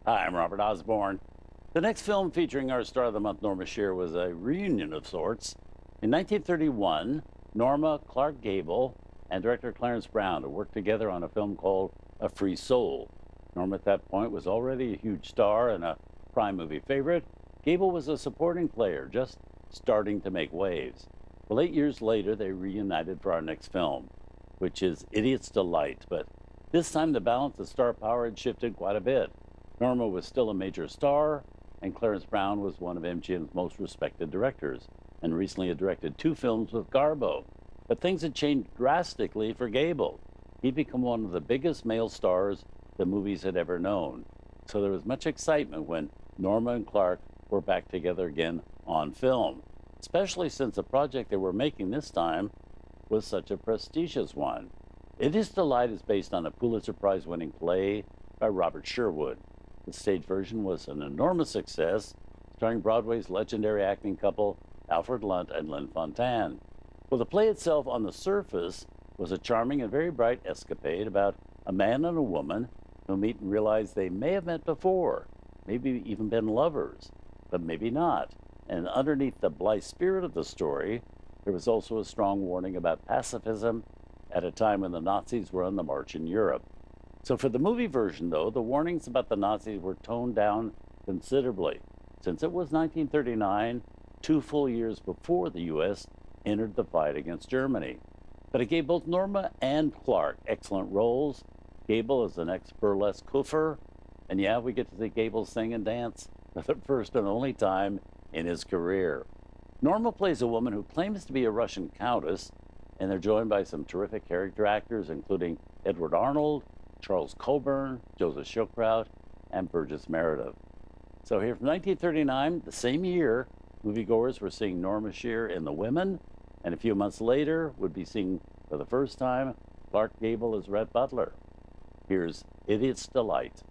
Hi, I'm Robert Osborne. The next film featuring our star of the month, Norma Shearer, was a reunion of sorts. In 1931, Norma, Clark Gable, and director Clarence Brown worked together on a film called A Free Soul. Norma at that point was already a huge star and a prime movie favorite. Gable was a supporting player, just starting to make waves. Well, 8 years later, they reunited for our next film, which is Idiot's Delight. But this time, the balance of star power had shifted quite a bit. Norma was still a major star, and Clarence Brown was one of MGM's most respected directors, and recently had directed 2 films with Garbo. But things had changed drastically for Gable. He'd become one of the biggest male stars the movies had ever known. So there was much excitement when Norma and Clark were back together again on film, especially since the project they were making this time was such a prestigious one. Idiot's Delight is based on a Pulitzer Prize-winning play by Robert Sherwood. The stage version was an enormous success, starring Broadway's legendary acting couple Alfred Lunt and Lynn Fontanne. Well, the play itself on the surface was a charming and very bright escapade about a man and a woman who meet and realize they may have met before, maybe even been lovers, but maybe not. And underneath the blithe spirit of the story, there was also a strong warning about pacifism at a time when the Nazis were on the march in Europe. So for the movie version, though, the warnings about the Nazis were toned down considerably, since it was 1939, 2 full years before the U.S. entered the fight against Germany. But it gave both Norma and Clark excellent roles. Gable as the next burlesque Kuffer, and yeah, we get to see Gable sing and dance for the first and only time in his career. Norma plays a woman who claims to be a Russian countess, and they're joined by some terrific character actors, including Edward Arnold, Charles Coburn, Joseph Schildkraut, and Burgess Meredith. So here from 1939, the same year, moviegoers were seeing Norma Shearer in The Women, and a few months later would be seeing for the first time Clark Gable as Rhett Butler. Here's Idiot's Delight.